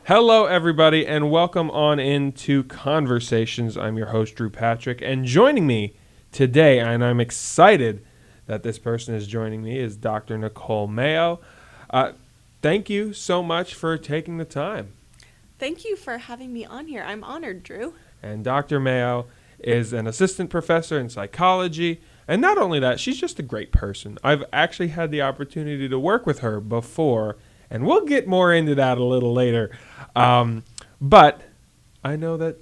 Hello, everybody, and welcome on into Conversations. I'm your host, Drew Patrick, and joining me today, and I'm excited that this person is joining me, is Dr. Nicolle Mayo. Thank you so much for taking the time. Thank you for having me on here. I'm honored, Drew. And Dr. Mayo is an assistant professor in psychology, and not only that, she's just a great person. I've actually had the opportunity to work with her before, and we'll get more into that a little later. But I know that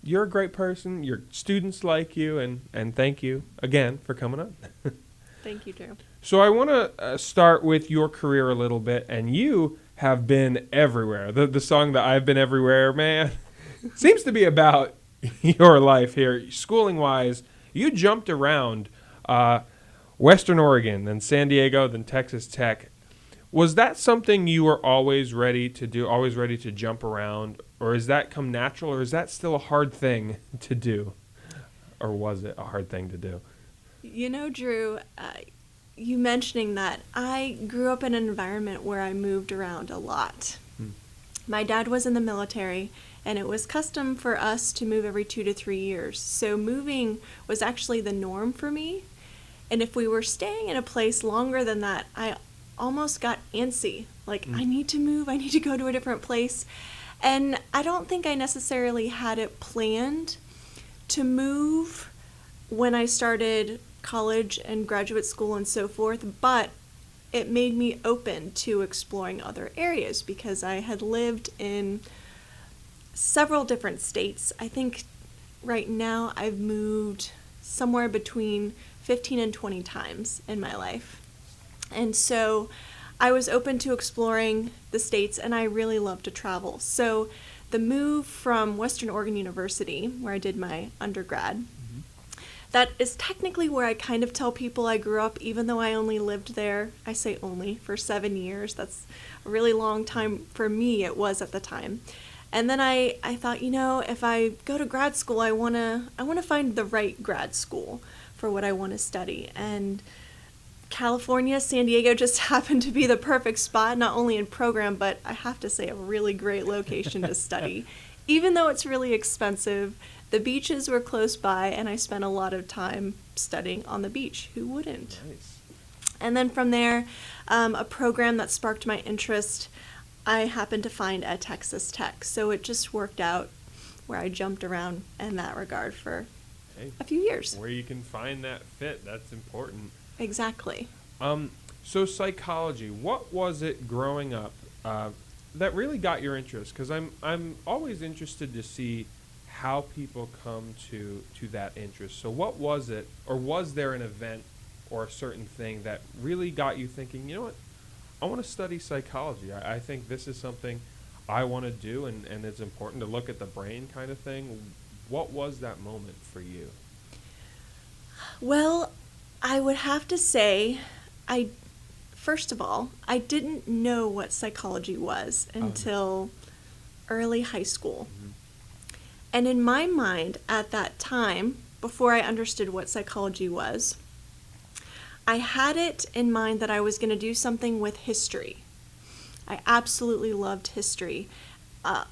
you're a great person. Your students like you, and thank you again for coming on. Thank you, Drew. So I want to start with your career a little bit, and you have been everywhere. The song that I've Been Everywhere, man, seems to be about your life here. Schooling-wise, you jumped around Western Oregon, then San Diego, then Texas Tech. Was that something you were always ready to do, always ready to jump around, or is that come natural, or is that still a hard thing to do? Or was it a hard thing to do? You know, Drew, you mentioning that, I grew up in an environment where I moved around a lot. My dad was in the military, and it was custom for us to move every 2 to 3 years. So moving was actually the norm for me. And if we were staying in a place longer than that, I almost got antsy. Like, I need to move, I need to go to a different place. And I don't think I necessarily had it planned to move when I started college and graduate school and so forth, but it made me open to exploring other areas because I had lived in several different states. I think right now I've moved somewhere between 15 and 20 times in my life. And so I was open to exploring the states, and I really love to travel. So the move from Western Oregon University, where I did my undergrad, that is technically where I kind of tell people I grew up, even though I only lived there, I say only, for 7 years. That's a really long time for me, it was at the time. And then I thought, if I go to grad school, I want to find the right grad school for what I want to study. And California, San Diego just happened to be the perfect spot, not only in program, but I have to say a really great location to study. Even though it's really expensive, the beaches were close by, and I spent a lot of time studying on the beach. Who wouldn't? Nice. And then from there, a program that sparked my interest, I happened to find at Texas Tech. So it just worked out where I jumped around in that regard for a few years. Where you can find that fit, that's important. Exactly. So psychology, what was it growing up that really got your interest? Because I'm always interested to see how people come to that interest. So what was it, or was there an event or a certain thing that really got you thinking, you know what, I want to study psychology. I think this is something I want to do, and it's important to look at the brain kind of thing. What was that moment for you? Well, I would have to say, first of all, I didn't know what psychology was until early high school. And in my mind at that time, before I understood what psychology was, I had it in mind that I was going to do something with history. I absolutely loved history,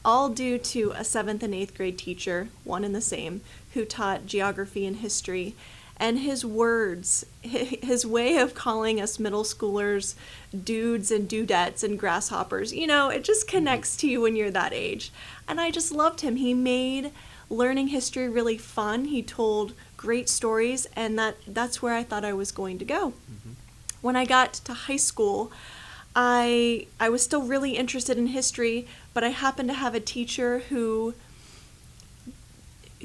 all due to a 7th and 8th grade teacher, one and the same, who taught geography and history. And his words, his way of calling us middle schoolers dudes and dudettes and grasshoppers, it just connects to you when you're that age. And I just loved him. He made learning history really fun. He told great stories, and that's where I thought I was going to go. When I got to high school, I was still really interested in history, but I happened to have a teacher who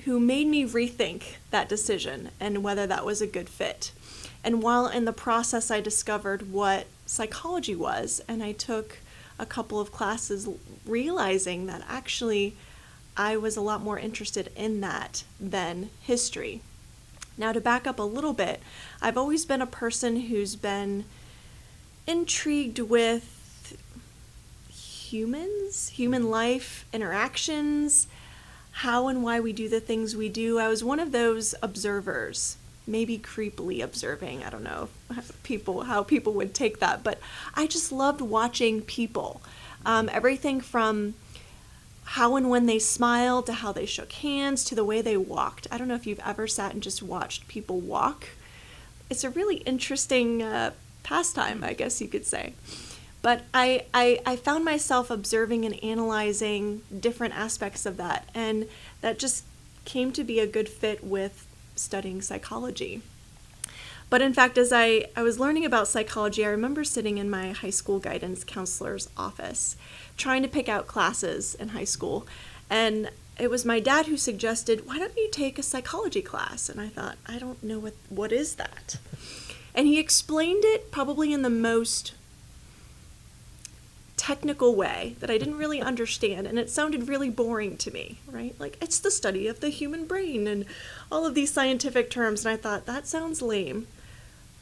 made me rethink that decision and whether that was a good fit. And while in the process, I discovered what psychology was, and I took a couple of classes realizing that actually I was a lot more interested in that than history. Now, to back up a little bit, I've always been a person who's been intrigued with humans, human life, interactions, how and why we do the things we do. I was one of those observers, maybe creepily observing. I don't know how people would take that, but I just loved watching people. Everything from how and when they smiled, to how they shook hands, to the way they walked. I don't know if you've ever sat and just watched people walk. It's a really interesting pastime, I guess you could say. But I found myself observing and analyzing different aspects of that, and that just came to be a good fit with studying psychology. But in fact, as I was learning about psychology, I remember sitting in my high school guidance counselor's office, trying to pick out classes in high school. And it was my dad who suggested, why don't you take a psychology class? And I thought, I don't know what is that? And he explained it probably in the most technical way that I didn't really understand, and it sounded really boring to me, right? Like, it's the study of the human brain and all of these scientific terms, and I thought, that sounds lame.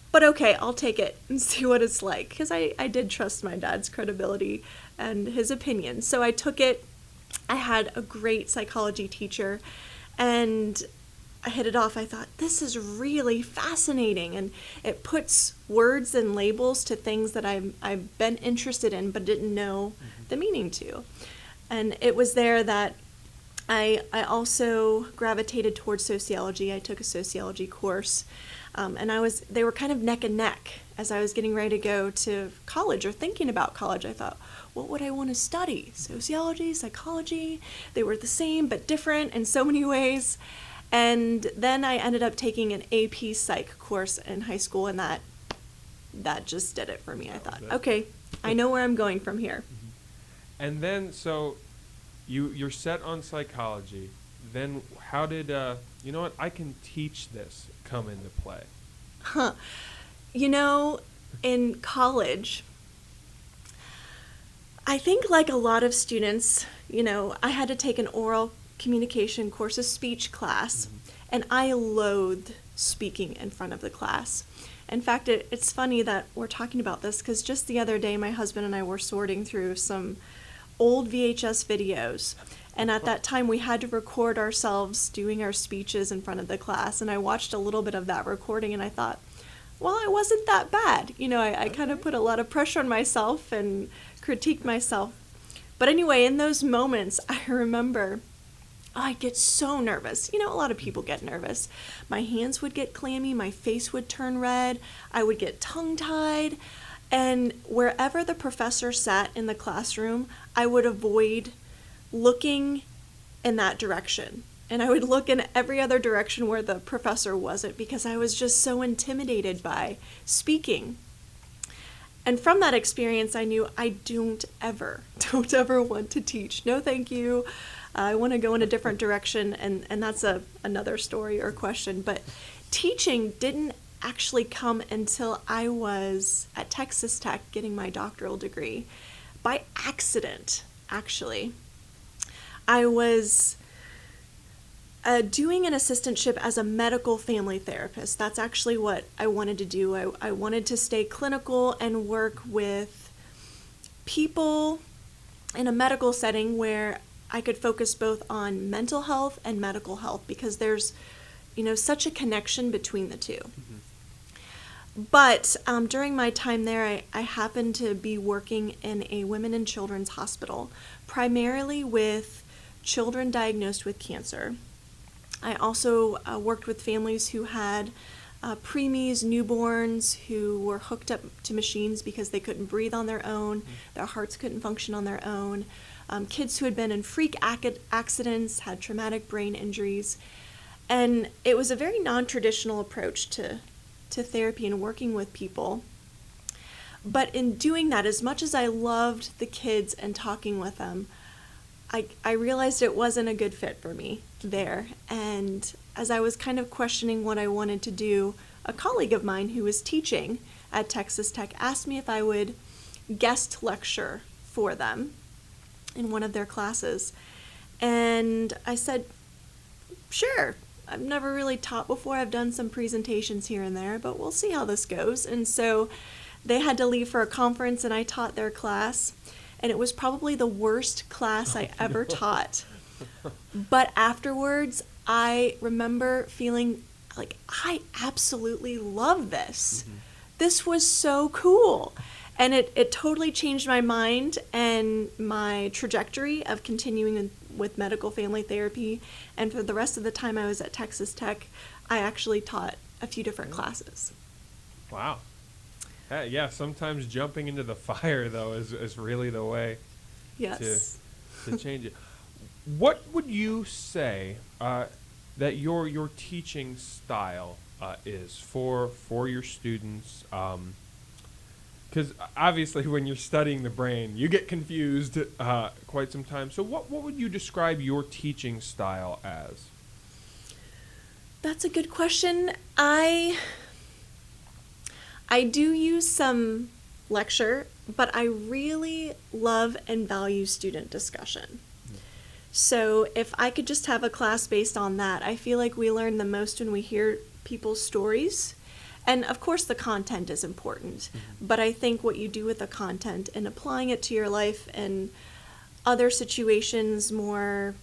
But okay, I'll take it and see what it's like, because I did trust my dad's credibility and his opinion. So I took it. I had a great psychology teacher, and I hit it off. I thought, this is really fascinating, and it puts words and labels to things that I've been interested in but didn't know the meaning to. And it was there that I also gravitated towards sociology. I took a sociology course, and they were kind of neck and neck. As I was getting ready to go to college or thinking about college, I thought, what would I want to study? Sociology, psychology, they were the same but different in so many ways. And then I ended up taking an AP Psych course in high school, and that just did it for me. I thought, okay, I know where I'm going from here. And then, so you're set on psychology. Then how did, you know what, I can teach this come into play? You know, in college, I think like a lot of students, you know, I had to take an oral communication course, a speech class, and I loathed speaking in front of the class. In fact, it's funny that we're talking about this, because just the other day my husband and I were sorting through some old VHS videos, and at that time we had to record ourselves doing our speeches in front of the class, and I watched a little bit of that recording, and I thought, well, it wasn't that bad. You know, I kind of put a lot of pressure on myself and critiqued myself. But anyway, in those moments, I remember I'd get so nervous. You know, a lot of people get nervous. My hands would get clammy, my face would turn red, I would get tongue-tied, and wherever the professor sat in the classroom, I would avoid looking in that direction. And I would look in every other direction where the professor wasn't, because I was just so intimidated by speaking. And from that experience, I knew I don't ever want to teach. No, thank you. I want to go in a different direction, and that's another story or question. But teaching didn't actually come until I was at Texas Tech getting my doctoral degree. By accident, actually. I was doing an assistantship as a medical family therapist. That's actually what I wanted to do. I wanted to stay clinical and work with people in a medical setting where I could focus both on mental health and medical health, because there's, you know, such a connection between the two. But during my time there, I happened to be working in a women and children's hospital, primarily with children diagnosed with cancer. I also worked with families who had preemies, newborns who were hooked up to machines because they couldn't breathe on their own, their hearts couldn't function on their own, kids who had been in freak accidents, had traumatic brain injuries. And it was a very non-traditional approach to therapy and working with people. But in doing that, as much as I loved the kids and talking with them, I realized it wasn't a good fit for me there. And as I was kind of questioning what I wanted to do, a colleague of mine who was teaching at Texas Tech asked me if I would guest lecture for them in one of their classes. And I said, sure. I've never really taught before. I've done some presentations here and there, but we'll see how this goes. And so they had to leave for a conference, and I taught their class. And it was probably the worst class I ever taught. But afterwards, I remember feeling like, I absolutely love this. This was so cool. And it totally changed my mind and my trajectory of continuing with medical family therapy. And for the rest of the time I was at Texas Tech, I actually taught a few different classes. Wow. Yeah, sometimes jumping into the fire, though, is really the way Yes. to change it. What would you say that your teaching style is for your students? Because obviously when you're studying the brain, you get confused quite some time. So what would you describe your teaching style as? That's a good question. I do use some lecture, but I really love and value student discussion. So if I could just have a class based on that, I feel like we learn the most when we hear people's stories. And of course the content is important, but I think what you do with the content and applying it to your life and other situations, more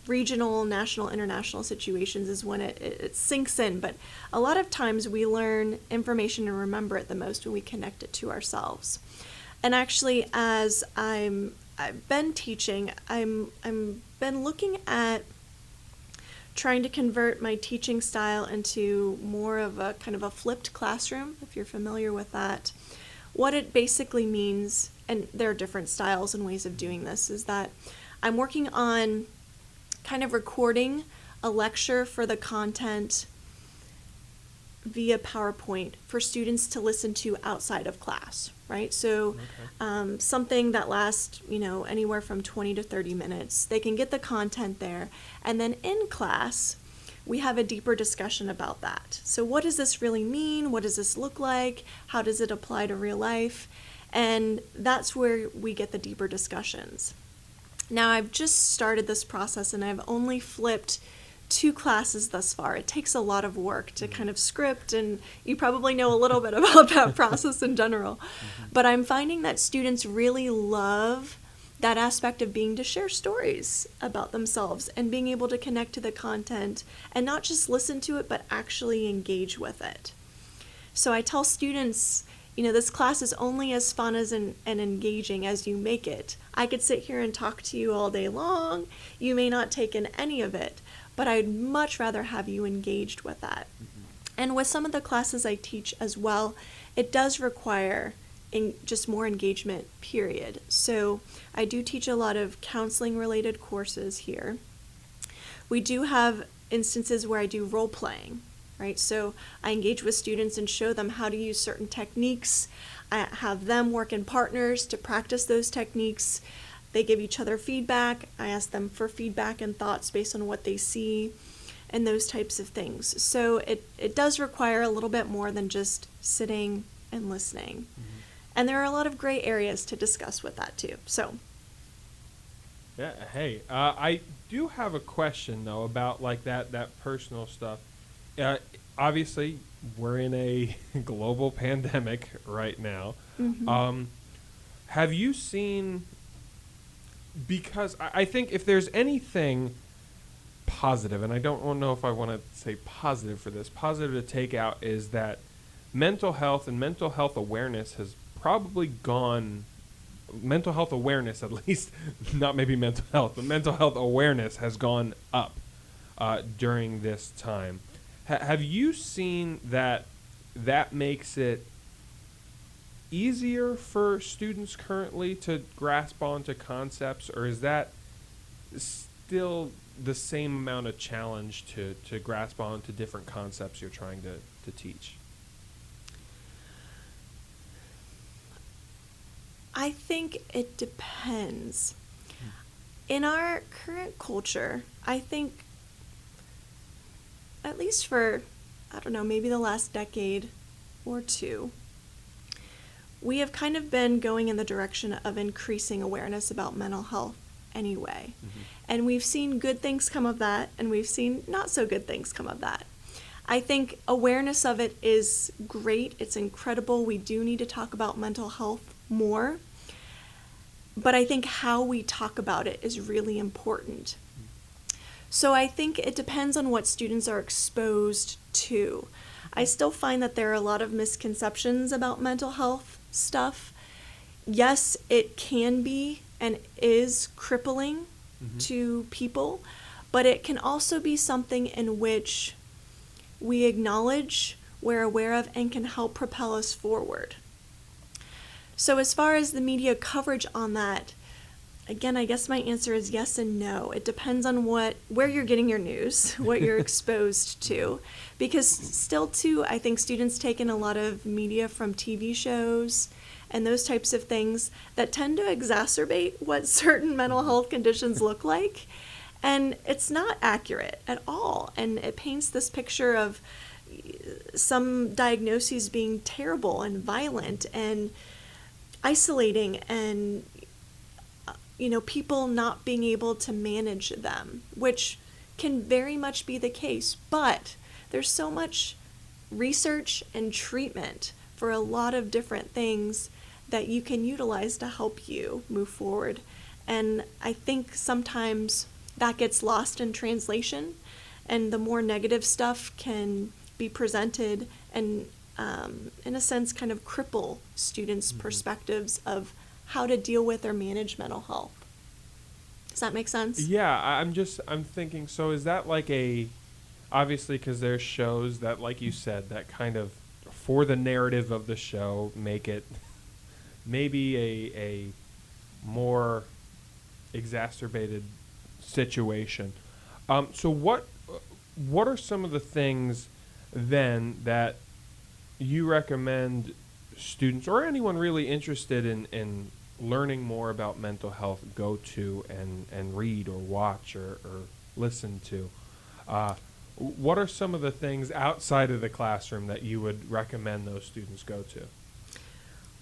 regional, national, international situations, is when it sinks in. But a lot of times we learn information and remember it the most when we connect it to ourselves. And actually, as I've been teaching, I'm been looking at trying to convert my teaching style into more of a kind of a flipped classroom, if you're familiar with that. What it basically means, and there are different styles and ways of doing this, is that I'm working on kind of recording a lecture for the content via PowerPoint for students to listen to outside of class, right? So something that lasts, anywhere from 20 to 30 minutes. They can get the content there. And then in class, we have a deeper discussion about that. So what does this really mean? What does this look like? How does it apply to real life? And that's where we get the deeper discussions. Now, I've just started this process and I've only flipped 2 classes thus far. It takes a lot of work to kind of script, and you probably know a little bit about that process in general. But I'm finding that students really love that aspect of being to share stories about themselves and being able to connect to the content and not just listen to it, but actually engage with it. So I tell students, this class is only as fun as and engaging as you make it. I could sit here and talk to you all day long. You may not take in any of it, but I'd much rather have you engaged with that. And with some of the classes I teach as well, it does require just more engagement, period. So I do teach a lot of counseling-related courses here. We do have instances where I do role-playing, right? So I engage with students and show them how to use certain techniques. I have them work in partners to practice those techniques. They give each other feedback. I ask them for feedback and thoughts based on what they see and those types of things. So it does require a little bit more than just sitting and listening. And there are a lot of gray areas to discuss with that too. So. Yeah. Hey, I do have a question though about like that personal stuff. Obviously, we're in a global pandemic right now. Have you seen? Because I think if there's anything positive, and I don't know if I want to say positive for this, positive to take out is that mental health and mental health awareness has probably gone, mental health awareness at least, not maybe mental health, but mental health awareness has gone up during this time. Have you seen that makes it easier for students currently to grasp onto concepts, or is that still the same amount of challenge to grasp onto different concepts you're trying to teach? I think it depends. In our current culture, I think, at least for, maybe the last decade or two, we have kind of been going in the direction of increasing awareness about mental health anyway. And we've seen good things come of that, and we've seen not so good things come of that. I think awareness of it is great. It's incredible. We do need to talk about mental health more. But I think how we talk about it is really important. So I think it depends on what students are exposed to. I still find that there are a lot of misconceptions about mental health stuff. Yes, it can be and is crippling to people, but it can also be something in which we acknowledge, we're aware of, and can help propel us forward. So as far as the media coverage on that, again, I guess my answer is yes and no. It depends on where you're getting your news, what you're exposed to. Because still, too, I think students take in a lot of media from TV shows and those types of things that tend to exacerbate what certain mental health conditions look like. And it's not accurate at all. And it paints this picture of some diagnoses being terrible and violent and isolating, and people not being able to manage them, which can very much be the case. But there's so much research and treatment for a lot of different things that you can utilize to help you move forward. And I think sometimes that gets lost in translation, and the more negative stuff can be presented and, in a sense, kind of cripple students' perspectives of how to deal with or manage mental health. Does that make sense? Yeah, I'm thinking, so is that like obviously, because there's shows that, like you said, that kind of, for the narrative of the show, make it maybe a more exacerbated situation. So what are some of the things then that you recommend students or anyone really interested in learning more about mental health go to and read or watch or listen to? What are some of the things outside of the classroom that you would recommend those students go to?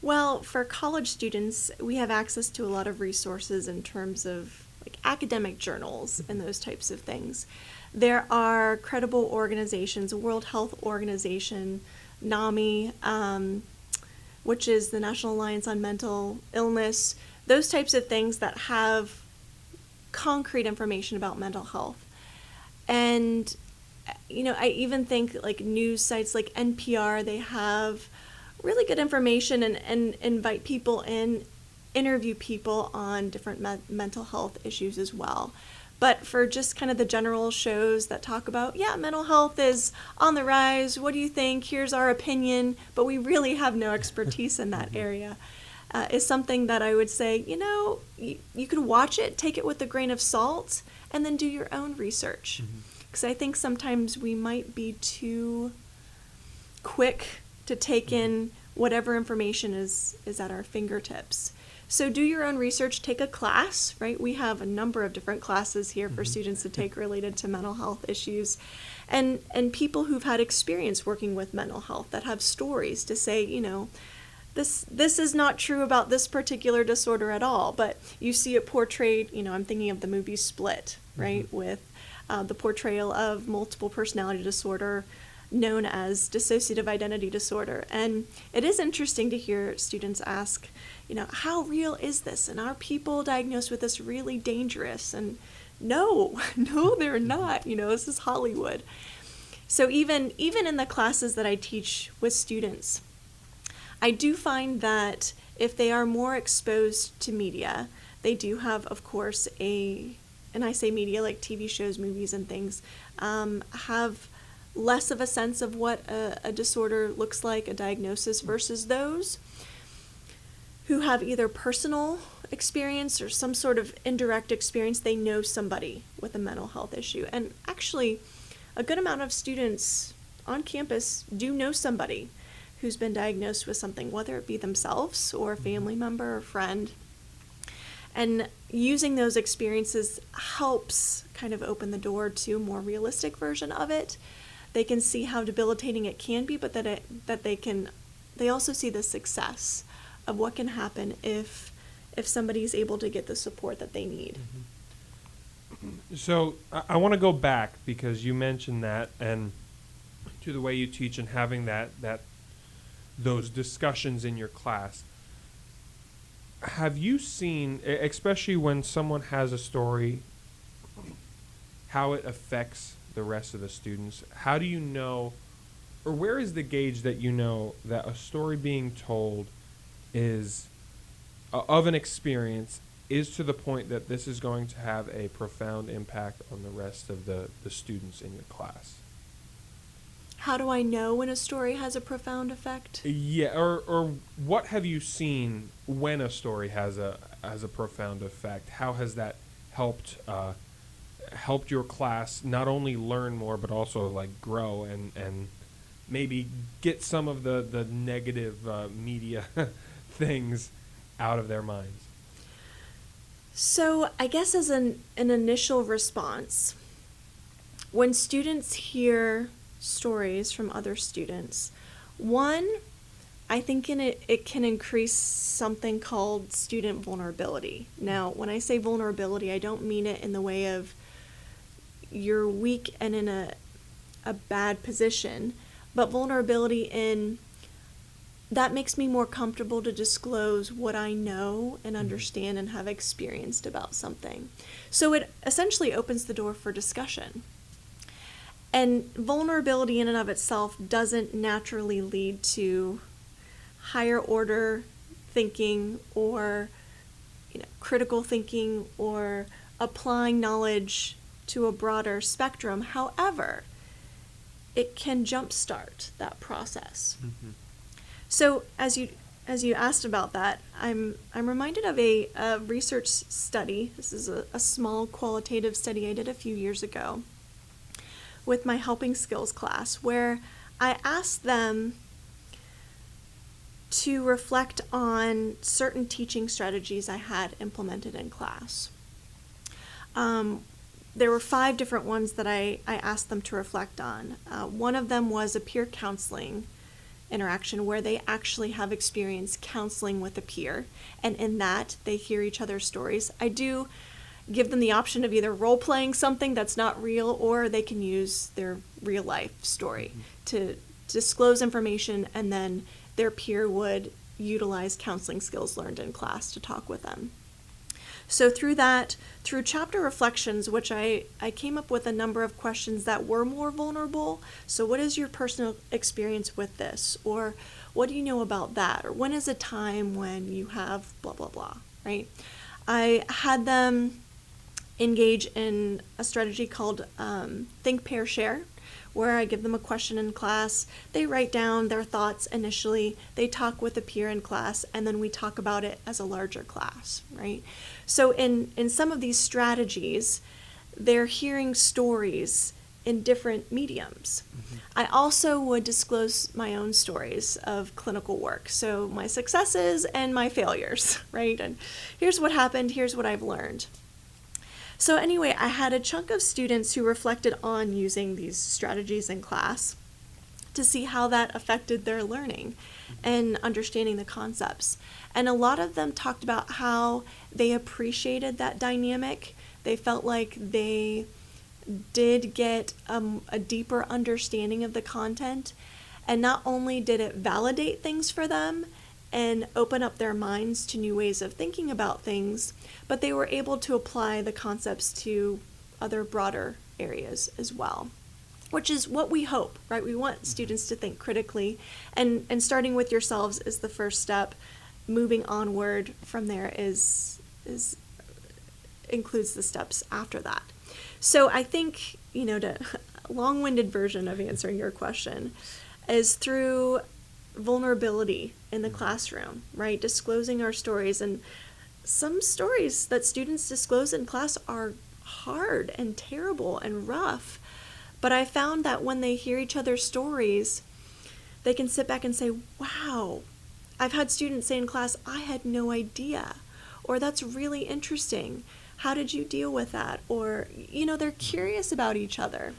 Well, for college students, we have access to a lot of resources in terms of like academic journals and those types of things. There are credible organizations, World Health Organization, NAMI, which is the National Alliance on Mental Illness, those types of things that have concrete information about mental health. And, I even think like news sites like NPR, they have really good information and invite people in, interview people on different mental health issues as well. But for just kind of the general shows that talk about, mental health is on the rise, what do you think? Here's our opinion, but we really have no expertise in that area, is something that I would say, you could watch it, take it with a grain of salt, and then do your own research. Because I think sometimes we might be too quick to take in whatever information is at our fingertips. So do your own research, take a class, right? We have a number of different classes here for students to take related to mental health issues. And people who've had experience working with mental health that have stories to say, this is not true about this particular disorder at all, but you see it portrayed, I'm thinking of the movie Split, right? With the portrayal of multiple personality disorder known as dissociative identity disorder. And it is interesting to hear students ask, how real is this? And are people diagnosed with this really dangerous? And no, they're not. This is Hollywood. So even in the classes that I teach with students, I do find that if they are more exposed to media, they do have, of course, and I say media like TV shows, movies, and things, have less of a sense of what a disorder looks like, a diagnosis, versus those who have either personal experience or some sort of indirect experience. They know somebody with a mental health issue. And actually, a good amount of students on campus do know somebody who's been diagnosed with something, whether it be themselves or a family member or friend. And using those experiences helps kind of open the door to a more realistic version of it. They can see how debilitating it can be, but they also see the success of what can happen if somebody is able to get the support that they need. So I want to go back because you mentioned that, and to the way you teach and having those discussions in your class. Have you seen, especially when someone has a story, how it affects the rest of the students? How do you know, or where is the gauge that you know that a story being told is of an experience is to the point that this is going to have a profound impact on the rest of the students in your class? How do I know when a story has a profound effect? Yeah, or what have you seen when a story has a profound effect? How has that helped your class not only learn more but also like grow and maybe get some of the negative media things out of their minds? So I guess as an initial response, when students hear stories from other students, one, I think it can increase something called student vulnerability. Now, when I say vulnerability, I don't mean it in the way of you're weak and in a bad position, but vulnerability in that makes me more comfortable to disclose what I know and understand and have experienced about something. So it essentially opens the door for discussion. And vulnerability in and of itself doesn't naturally lead to higher order thinking or critical thinking or applying knowledge to a broader spectrum. However, it can jumpstart that process. Mm-hmm. So as you asked about that, I'm reminded of a research study. This is a small qualitative study I did a few years ago with my helping skills class, where I asked them to reflect on certain teaching strategies I had implemented in class. There were 5 different ones that I asked them to reflect on. One of them was a peer counseling interaction where they actually have experienced counseling with a peer, and in that they hear each other's stories. I do give them the option of either role-playing something that's not real, or they can use their real-life story to disclose information, and then their peer would utilize counseling skills learned in class to talk with them. So through chapter reflections, which I came up with a number of questions that were more vulnerable. So what is your personal experience with this? Or what do you know about that? Or when is a time when you have blah, blah, blah, right? I had them engage in a strategy called Think, Pair, Share, where I give them a question in class. They write down their thoughts initially. They talk with a peer in class, and then we talk about it as a larger class, right? So in some of these strategies, they're hearing stories in different mediums. Mm-hmm. I also would disclose my own stories of clinical work. So my successes and my failures, right? And here's what happened, here's what I've learned. So anyway, I had a chunk of students who reflected on using these strategies in class to see how that affected their learning and understanding the concepts. And a lot of them talked about how they appreciated that dynamic. They felt like they did get a deeper understanding of the content. And not only did it validate things for them and open up their minds to new ways of thinking about things, but they were able to apply the concepts to other broader areas as well, which is what we hope, right? We want students to think critically, and starting with yourselves is the first step. Moving onward from there includes the steps after that. So I think, the long-winded version of answering your question is through vulnerability in the classroom, right? Disclosing our stories. And some stories that students disclose in class are hard and terrible and rough. But I found that when they hear each other's stories, they can sit back and say, wow, I've had students say in class, I had no idea, or that's really interesting. How did you deal with that? Or, they're curious about each other.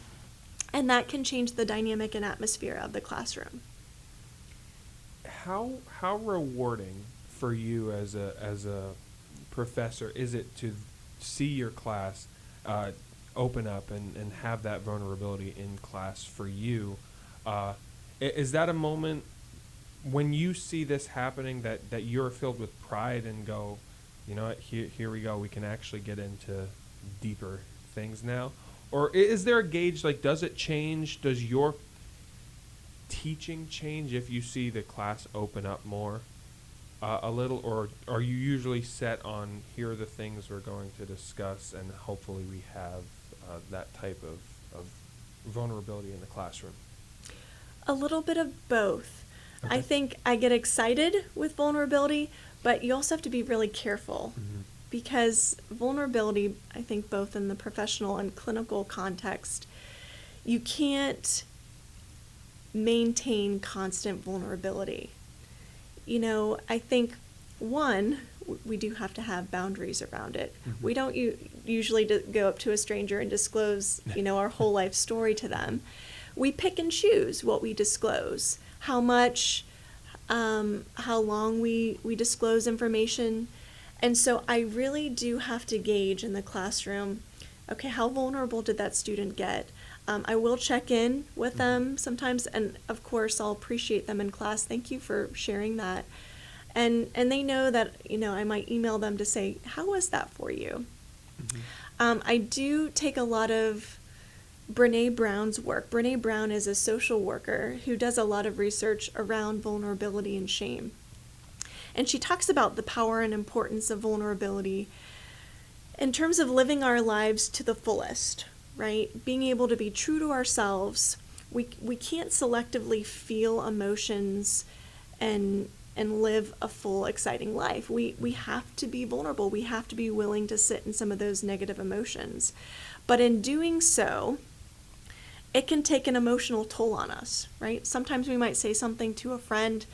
And that can change the dynamic and atmosphere of the classroom. How rewarding for you as a professor is it to see your class open up and have that vulnerability in class for you? Is that a moment when you see this happening that you're filled with pride and go, you know what, here we go, we can actually get into deeper things now? Or is there a gauge, like, does it change? Does your teaching change if you see the class open up more? a little, or are you usually set on here are the things we're going to discuss, and hopefully we have that type of vulnerability in the classroom? A little bit of both. Okay. I think I get excited with vulnerability, but you also have to be really careful because vulnerability, I think both in the professional and clinical context, you can't maintain constant vulnerability. I think, one, we do have to have boundaries around it. We don't usually go up to a stranger and disclose, our whole life story to them. We pick and choose what we disclose, how much, how long we disclose information. And so I really do have to gauge in the classroom, okay, how vulnerable did that student get? I will check in with them sometimes, and of course I'll appreciate them in class. Thank you for sharing that. And they know that, I might email them to say, how was that for you? I do take a lot of Brene Brown's work. Brene Brown is a social worker who does a lot of research around vulnerability and shame. And she talks about the power and importance of vulnerability in terms of living our lives to the fullest, right? Being able to be true to ourselves. We can't selectively feel emotions and live a full, exciting life. We have to be vulnerable. We have to be willing to sit in some of those negative emotions. But in doing so, it can take an emotional toll on us, right? Sometimes we might say something to a friend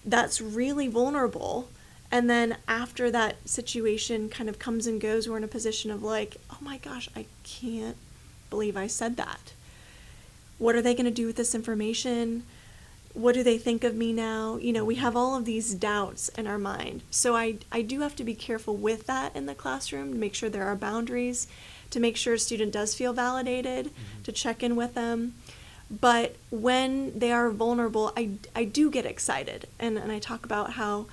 that's really vulnerable, and then after that situation kind of comes and goes, we're in a position of like, oh my gosh, I can't believe I said that. What are they going to do with this information? What do they think of me now? We have all of these doubts in our mind. So I do have to be careful with that in the classroom to make sure there are boundaries, to make sure a student does feel validated, to check in with them. But when they are vulnerable, I do get excited. And I talk about how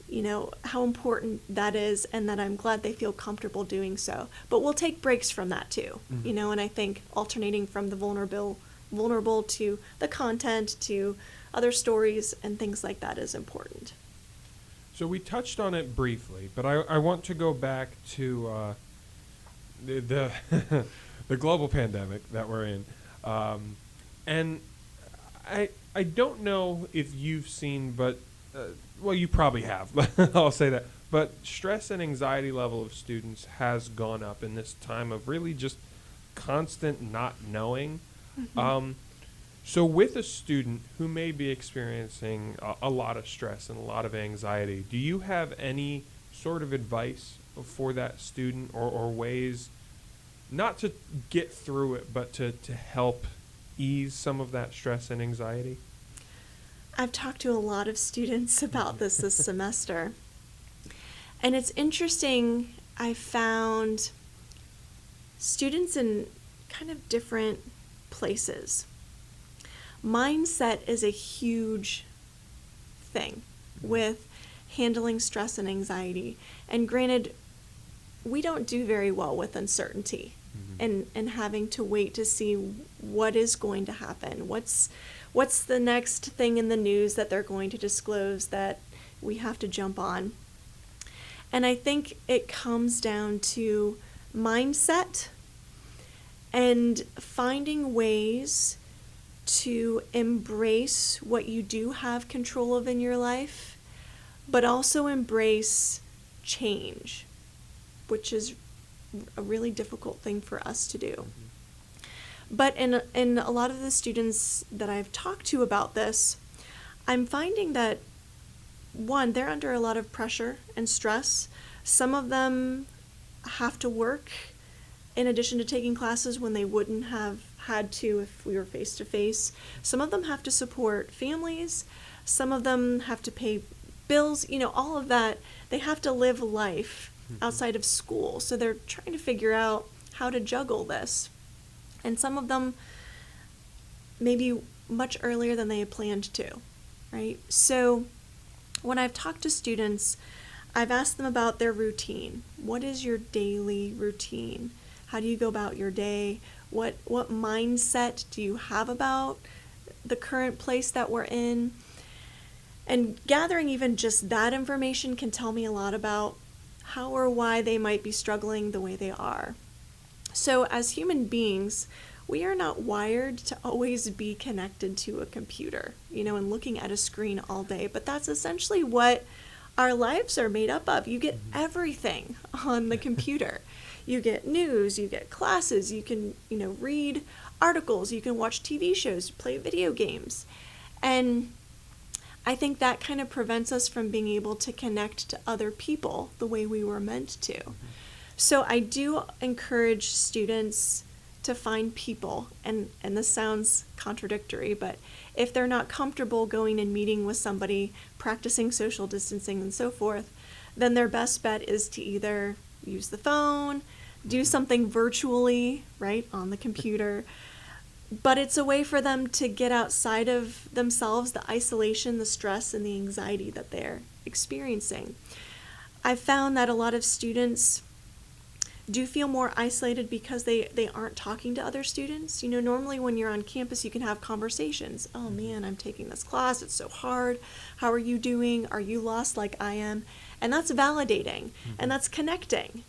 important that is, and that I'm glad they feel comfortable doing so. But we'll take breaks from that too, and I think alternating from the vulnerable to the content to other stories and things like that is important. So we touched on it briefly, but I want to go back to the the global pandemic that we're in. And I don't know if you've seen, but well, you probably have. I'll say that. But stress and anxiety level of students has gone up in this time of really just constant not knowing. So with a student who may be experiencing a lot of stress and a lot of anxiety, do you have any sort of advice for that student or ways not to get through it, but to help ease some of that stress and anxiety? I've talked to a lot of students about this semester. And it's interesting, I found students in kind of different places. Mindset is a huge thing with handling stress and anxiety. And granted, we don't do very well with uncertainty and having to wait to see what is going to happen. What's the next thing in the news that they're going to disclose that we have to jump on? And I think it comes down to mindset and finding ways to embrace what you do have control of in your life, but also embrace change, which is a really difficult thing for us to do. But in a lot of the students that I've talked to about this, I'm finding that, one, they're under a lot of pressure and stress. Some of them have to work in addition to taking classes when they wouldn't have had to if we were face-to-face. Some of them have to support families. Some of them have to pay bills, all of that. They have to live life outside of school. So they're trying to figure out how to juggle this. And some of them maybe much earlier than they had planned to, right? So when I've talked to students, I've asked them about their routine. What is your daily routine? How do you go about your day? What mindset do you have about the current place that we're in? And gathering even just that information can tell me a lot about how or why they might be struggling the way they are. So as human beings, we are not wired to always be connected to a computer, and looking at a screen all day. But that's essentially what our lives are made up of. You get everything on the computer. You get news, you get classes, you can, read articles, you can watch TV shows, play video games. And I think that kind of prevents us from being able to connect to other people the way we were meant to. So I do encourage students to find people, and this sounds contradictory, but if they're not comfortable going and meeting with somebody, practicing social distancing and so forth, then their best bet is to either use the phone, do something virtually, right, on the computer. But it's a way for them to get outside of themselves, the isolation, the stress, and the anxiety that they're experiencing. I've found that a lot of students do feel more isolated because they aren't talking to other students. Normally when you're on campus, you can have conversations. Oh man, I'm taking this class. It's so hard. How are you doing? Are you lost like I am? And that's validating, and that's connecting.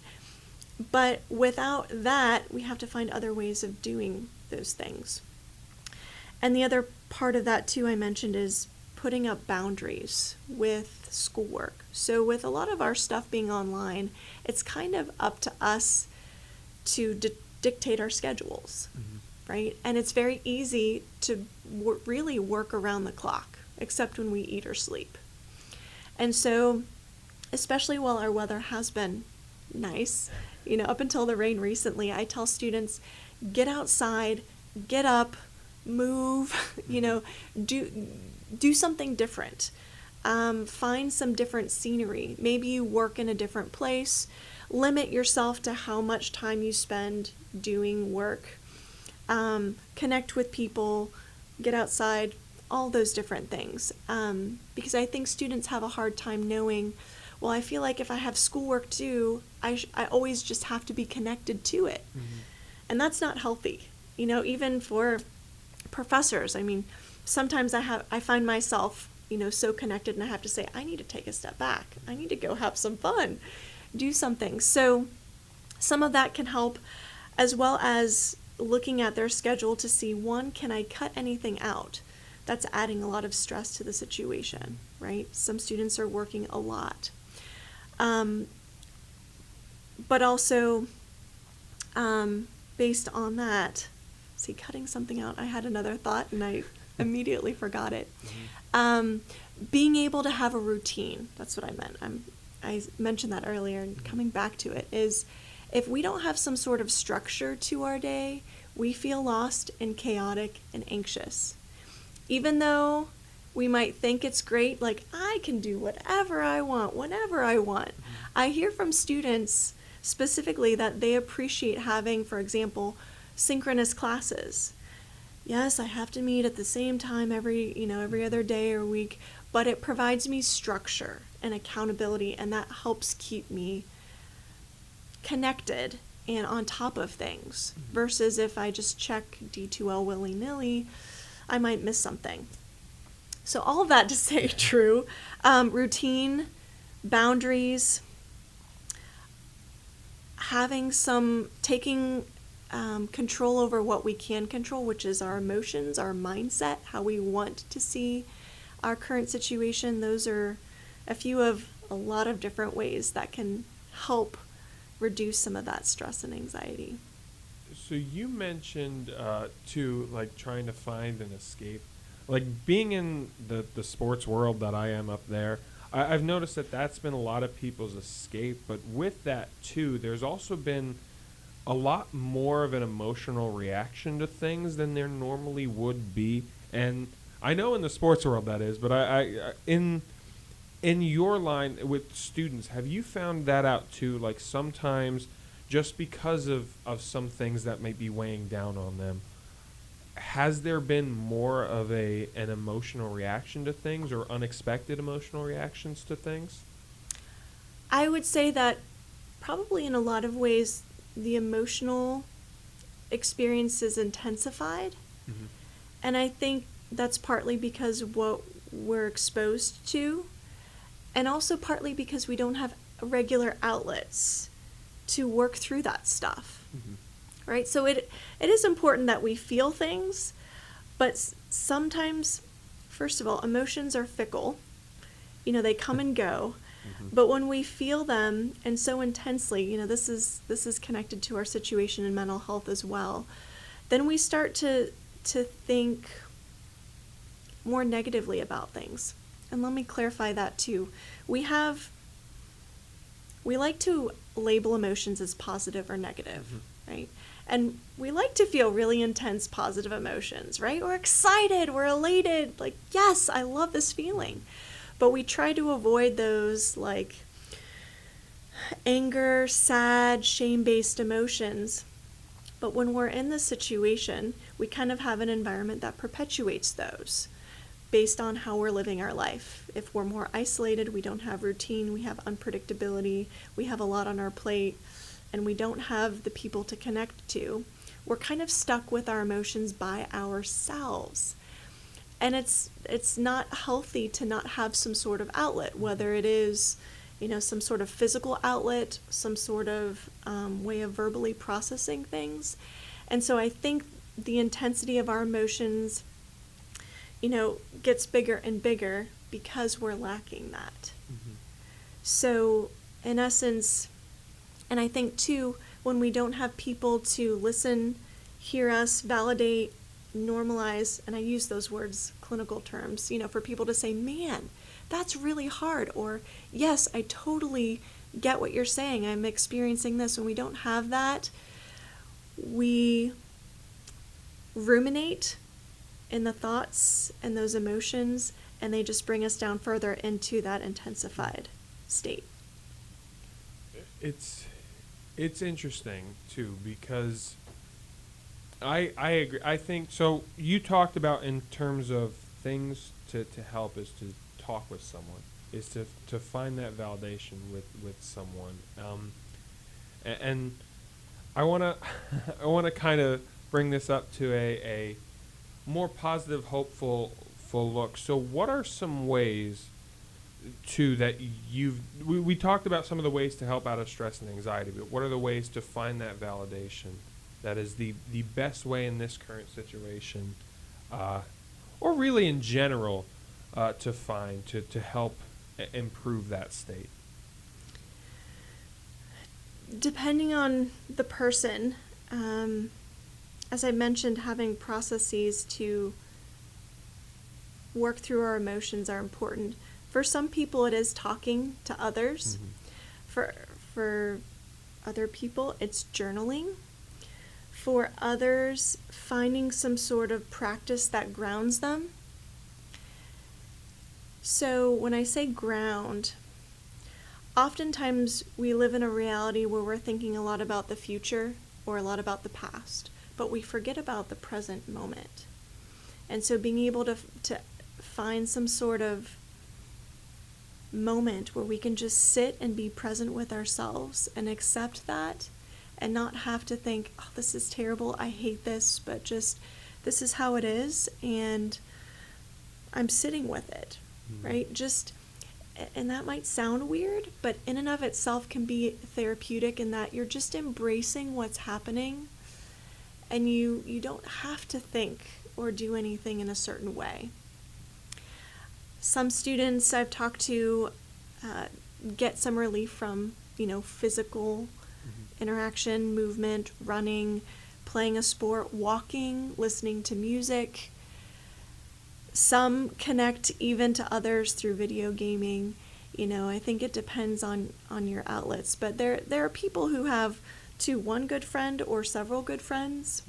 But without that, we have to find other ways of doing those things. And the other part of that too I mentioned is putting up boundaries with schoolwork. So with a lot of our stuff being online, it's kind of up to us to dictate our schedules, right? And it's very easy to really work around the clock, except when we eat or sleep. And so, especially while our weather has been nice, up until the rain recently, I tell students, get outside, get up, move, do something different. Find some different scenery. Maybe you work in a different place. Limit yourself to how much time you spend doing work. Connect with people, get outside, all those different things. Because I think students have a hard time knowing, well, I feel like if I have schoolwork too, I always just have to be connected to it. And that's not healthy. Even for professors, sometimes I find myself, so connected, and I have to say, I need to take a step back. I need to go have some fun, do something. So some of that can help, as well as looking at their schedule to see, one, can I cut anything out that's adding a lot of stress to the situation, right? Some students are working a lot. But also, based on that, cutting something out, I had another thought and I immediately forgot it. Being able to have a routine, that's what I meant. I mentioned that earlier, and coming back to it is, if we don't have some sort of structure to our day, we feel lost and chaotic and anxious. Even though we might think it's great, like, I can do whatever I want, whenever I want. I hear from students specifically that they appreciate having, for example, synchronous classes. Yes, I have to meet at the same time every other day or week, but it provides me structure and accountability, and that helps keep me connected and on top of things. Versus if I just check D2L willy-nilly, I might miss something. So all of that to say true. Routine, boundaries, taking control over what we can control, which is our emotions, our mindset, how we want to see our current situation. Those are a few of a lot of different ways that can help reduce some of that stress and anxiety. So you mentioned too, like trying to find an escape, like being in the sports world that I am up there. I've noticed that that's been a lot of people's escape, but with that too, there's also been a lot more of an emotional reaction to things than there normally would be. And I know in the sports world that is, but I in your line with students, have you found that out too? Like sometimes just because of some things that might be weighing down on them, has there been more of an emotional reaction to things, or unexpected emotional reactions to things? I would say that probably in a lot of ways the emotional experience is intensified. And I think that's partly because what we're exposed to, and also partly because we don't have regular outlets to work through that stuff. Right? So it is important that we feel things, but sometimes, first of all, emotions are fickle. They come and go. But when we feel them, and so intensely, this is connected to our situation in mental health as well, then we start to think more negatively about things. And let me clarify that too. We like to label emotions as positive or negative, right? And we like to feel really intense positive emotions, right? We're excited, we're elated, like, yes, I love this feeling. But we try to avoid those like anger, sad, shame-based emotions. But when we're in this situation, we kind of have an environment that perpetuates those based on how we're living our life. If we're more isolated, we don't have routine, we have unpredictability, we have a lot on our plate, and we don't have the people to connect to, we're kind of stuck with our emotions by ourselves. And it's not healthy to not have some sort of outlet, whether it is, some sort of physical outlet, some sort of way of verbally processing things. And so I think the intensity of our emotions, gets bigger and bigger because we're lacking that. So in essence, and I think too, when we don't have people to listen, hear us, validate, normalize, and I use those words, clinical terms, for people to say, man, that's really hard, or yes, I totally get what you're saying, I'm experiencing this. When we don't have that, we ruminate in the thoughts and those emotions, and they just bring us down further into that intensified state. It's interesting too, because I agree. I think so. You talked about in terms of things to help is to talk with someone, is to find that validation with someone. And I wanna kind of bring this up to a more positive, hopeful look. So what are some ways that we talked about some of the ways to help out of stress and anxiety, but what are the ways to find that validation that is the best way in this current situation, or really in general, to find to help improve that state? Depending on the person, as I mentioned, having processes to work through our emotions are important. For some people, it is talking to others. For other people, it's journaling. For others, finding some sort of practice that grounds them. So when I say ground, oftentimes we live in a reality where we're thinking a lot about the future or a lot about the past, but we forget about the present moment. And so being able to find some sort of moment where we can just sit and be present with ourselves and accept that, and not have to think, oh, this is terrible, I hate this, but just, this is how it is, and I'm sitting with it, right? And that might sound weird, but in and of itself can be therapeutic in that you're just embracing what's happening, and you don't have to think or do anything in a certain way. Some students I've talked to get some relief from, physical interaction, movement, running, playing a sport, walking, listening to music. Some connect even to others through video gaming. I think it depends on your outlets. But there are people who have one good friend or several good friends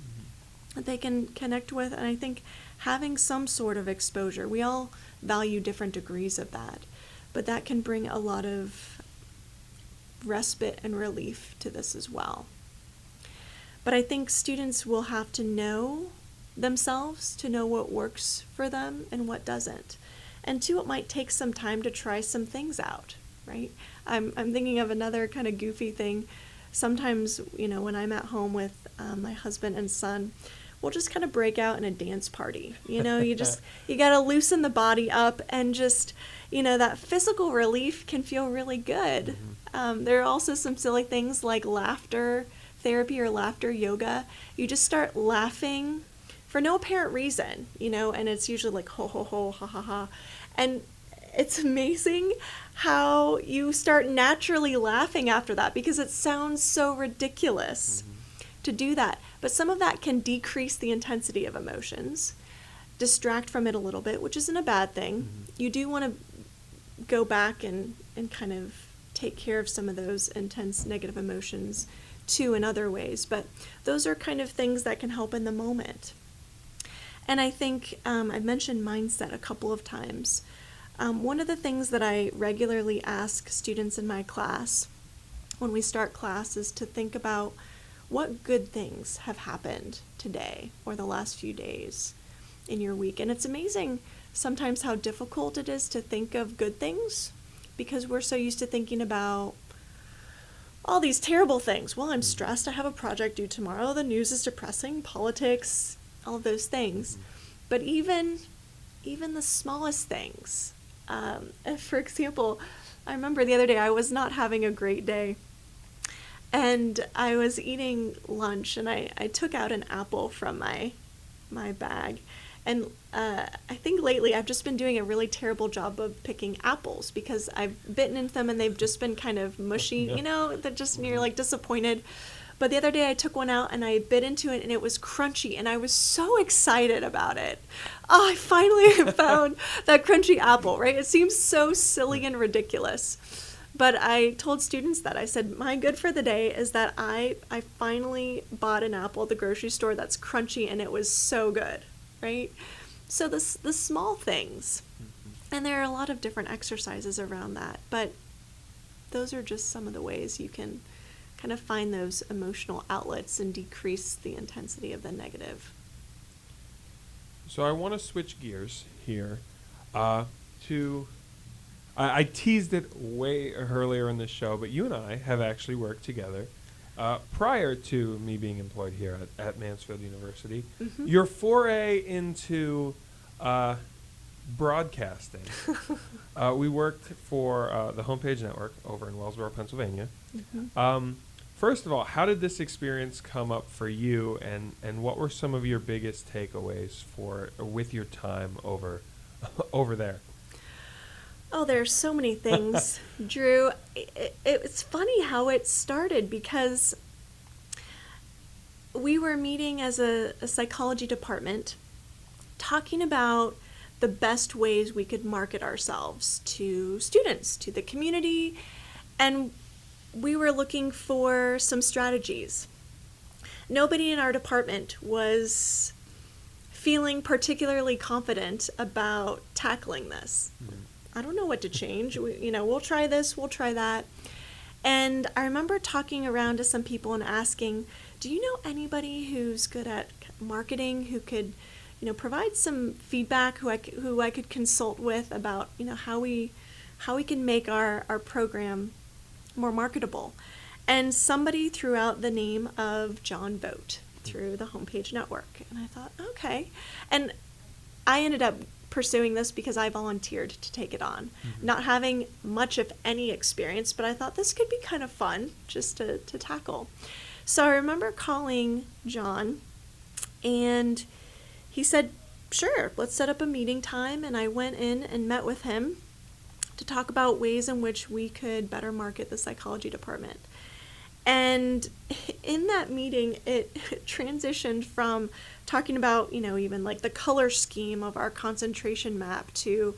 that they can connect with. And I think having some sort of exposure, we all value different degrees of that, but that can bring a lot of respite and relief to this as well. But I think students will have to know themselves to know what works for them and what doesn't. And two, it might take some time to try some things out, right? I'm thinking of another kind of goofy thing. Sometimes, when I'm at home with my husband and son, we'll just kind of break out in a dance party. You got to loosen the body up, and just, that physical relief can feel really good. There are also some silly things like laughter therapy or laughter yoga. You just start laughing for no apparent reason, and it's usually like ho, ho, ho, ha, ha, ha. And it's amazing how you start naturally laughing after that, because it sounds so ridiculous to do that. But some of that can decrease the intensity of emotions, distract from it a little bit, which isn't a bad thing. You do want to go back and kind of take care of some of those intense negative emotions too in other ways. But those are kind of things that can help in the moment. And I think I've mentioned mindset a couple of times. One of the things that I regularly ask students in my class when we start class is to think about what good things have happened today or the last few days in your week. And it's amazing sometimes how difficult it is to think of good things, because we're so used to thinking about all these terrible things. Well, I'm stressed. I have a project due tomorrow. The news is depressing. Politics, all of those things. But even the smallest things. For example, I remember the other day I was not having a great day. And I was eating lunch, and I took out an apple from my bag. And I think lately I've just been doing a really terrible job of picking apples, because I've bitten into them and they've just been kind of mushy, that just, you're like disappointed. But the other day I took one out and I bit into it, and it was crunchy, and I was so excited about it. Oh, I finally found that crunchy apple, right? It seems so silly and ridiculous. But I told students that. I said, my good for the day is that I finally bought an apple at the grocery store that's crunchy, and it was so good, right? So the small things. And there are a lot of different exercises around that. But those are just some of the ways you can kind of find those emotional outlets and decrease the intensity of the negative. So I want to switch gears here to... I teased it way earlier in this show, but you and I have actually worked together prior to me being employed here at Mansfield University. Your foray into broadcasting. We worked for the Homepage Network over in Wellsboro, Pennsylvania. First of all, how did this experience come up for you, and what were some of your biggest takeaways with your time over there? Oh, there's so many things, Drew. It's funny how it started, because we were meeting as a psychology department, talking about the best ways we could market ourselves to students, to the community, and we were looking for some strategies. Nobody in our department was feeling particularly confident about tackling this. I don't know what to change. We'll try this, we'll try that. And I remember talking around to some people and asking, do you know anybody who's good at marketing, who could, provide some feedback, who I could consult with about, how we can make our program more marketable? And somebody threw out the name of John Vogt through the Homepage Network. And I thought, okay. And I ended up pursuing this because I volunteered to take it on, not having much of any experience, but I thought this could be kind of fun just to tackle. So I remember calling John, and he said, sure, let's set up a meeting time. And I went in and met with him to talk about ways in which we could better market the psychology department. And in that meeting, it transitioned from talking about, even like the color scheme of our concentration map to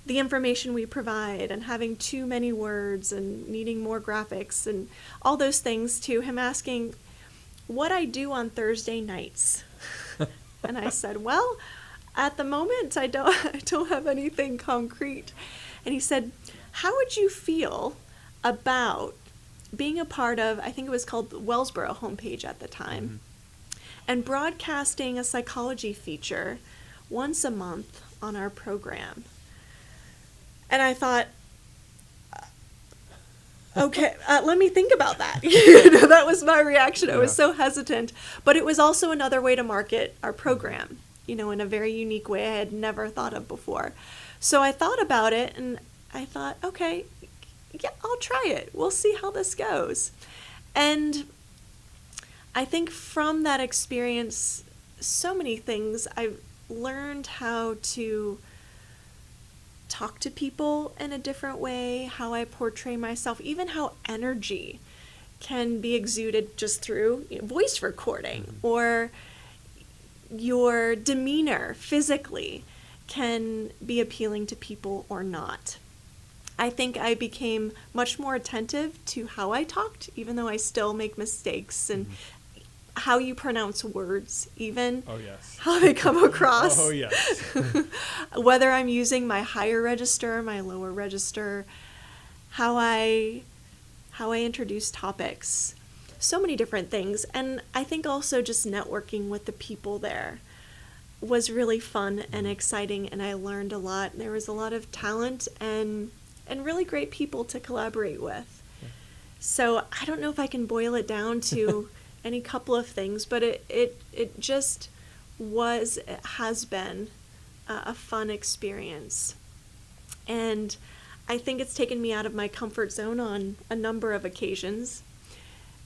the information we provide and having too many words and needing more graphics and all those things, to him asking what I do on Thursday nights. And I said, well, at the moment, I don't have anything concrete. And he said, how would you feel about being a part of, I think it was called the Wellsboro Homepage at the time, and broadcasting a psychology feature once a month on our program? And I thought, Okay, let me think about that. That was my reaction. I was so hesitant. But it was also another way to market our program, in a very unique way I had never thought of before. So I thought about it, and I thought, okay, yeah, I'll try it. We'll see how this goes. And I think from that experience, so many things, I've learned how to talk to people in a different way, how I portray myself, even how energy can be exuded just through voice recording, or your demeanor physically can be appealing to people or not. I think I became much more attentive to how I talked, even though I still make mistakes, and how you pronounce words, even how they come across. Oh, yes. Whether I'm using my higher register, my lower register, how I introduce topics, so many different things. And I think also just networking with the people there was really fun and exciting, and I learned a lot. There was a lot of talent and really great people to collaborate with. So I don't know if I can boil it down to any couple of things, but it just has been a fun experience. And I think it's taken me out of my comfort zone on a number of occasions.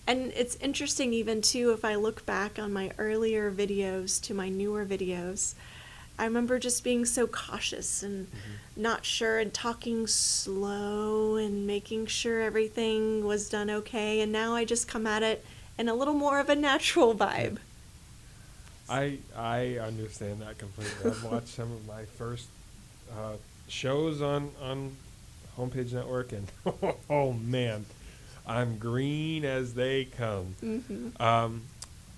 And it's interesting even too, if I look back on my earlier videos to my newer videos, I remember just being so cautious and not sure, and talking slow and making sure everything was done okay. And now I just come at it in a little more of a natural vibe. I understand that completely. I've watched some of my first shows on Homepage Network, and oh man, I'm green as they come.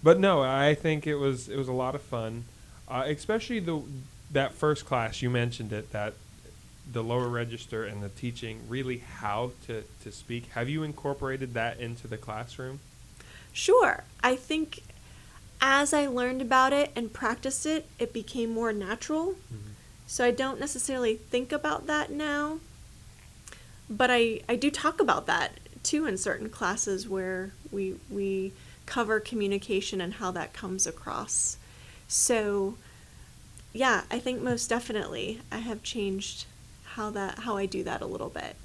But no, I think it was a lot of fun, especially that first class. You mentioned it, that the lower register and the teaching really how to speak. Have you incorporated that into the classroom? Sure. I think as I learned about it and practiced it, it became more natural. So I don't necessarily think about that now, but I do talk about that too in certain classes where we cover communication and how that comes across. So yeah, I think most definitely I have changed how I do that a little bit.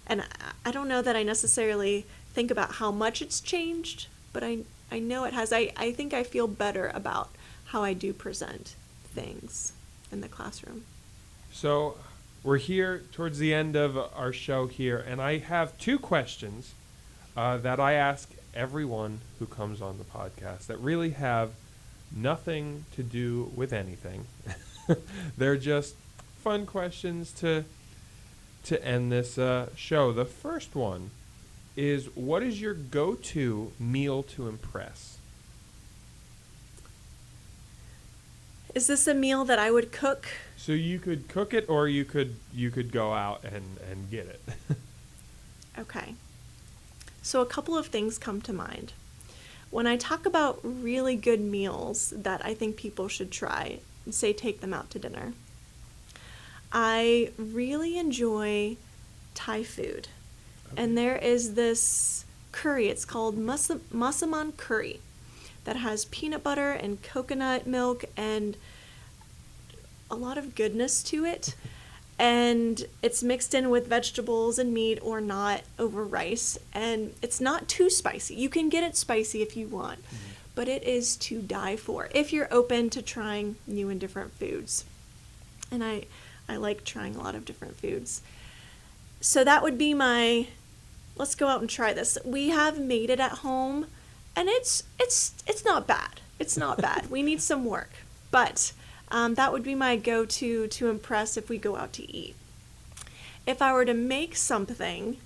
And I don't know that I necessarily think about how much it's changed, but I know it has. I think I feel better about how I do present things in the classroom. So we're here towards the end of our show here, and I have two questions that I ask everyone who comes on the podcast that really have nothing to do with anything. They're just fun questions to end this show. The first one is, what is your go-to meal to impress? Is this a meal that I would cook? So you could cook it, or you could go out and get it. Okay. So a couple of things come to mind. When I talk about really good meals that I think people should try, say take them out to dinner, I really enjoy Thai food. And there is this curry, it's called Massaman curry, that has peanut butter and coconut milk and a lot of goodness to it. And it's mixed in with vegetables and meat or not over rice. And it's not too spicy. You can get it spicy if you want, but it is to die for if you're open to trying new and different foods. And I like trying a lot of different foods. So that would be my, let's go out and try this. We have made it at home, and it's not bad. It's not bad. We need some work, but that would be my go-to to impress if we go out to eat. If I were to make something,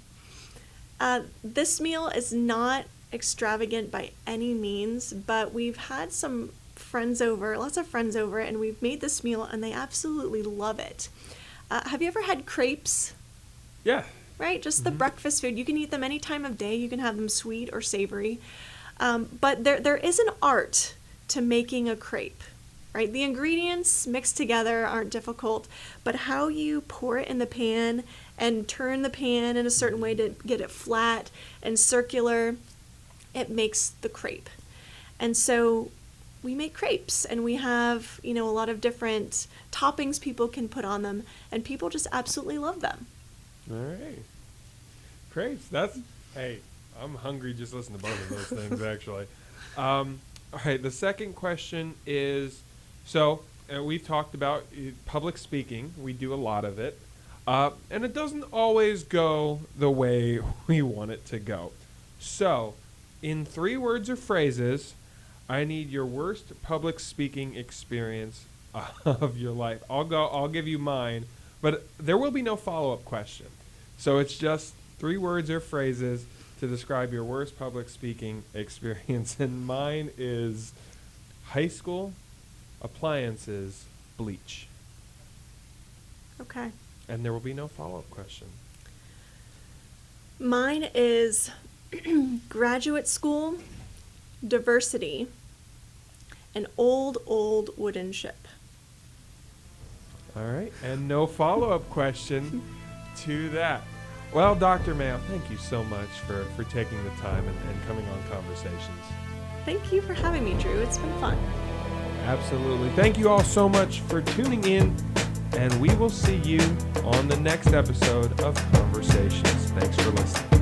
this meal is not extravagant by any means, but we've had some friends over, lots of friends over, and we've made this meal, and they absolutely love it. Have you ever had crepes? Yeah. Right? Just the breakfast food. You can eat them any time of day. You can have them sweet or savory. But there is an art to making a crepe, right? The ingredients mixed together aren't difficult, but how you pour it in the pan and turn the pan in a certain way to get it flat and circular, it makes the crepe. And so we make crepes, and we have, a lot of different toppings people can put on them, and people just absolutely love them. All right. Crepes. Hey, I'm hungry just listening to both of those things, actually. All right, the second question is, we've talked about public speaking. We do a lot of it. And it doesn't always go the way we want it to go. So, in 3 words or phrases, I need your worst public speaking experience of your life. I'll give you mine, but there will be no follow-up question. So it's just 3 words or phrases to describe your worst public speaking experience. And mine is high school, appliances, bleach. Okay. And there will be no follow-up question. Mine is graduate school, diversity, an old wooden ship. All right, and no follow-up question to that. Well, Dr. Mayo, thank you so much for taking the time and coming on Conversations. Thank you for having me, Drew. It's been fun. Absolutely. Thank you all so much for tuning in, and we will see you on the next episode of Conversations. Thanks for listening.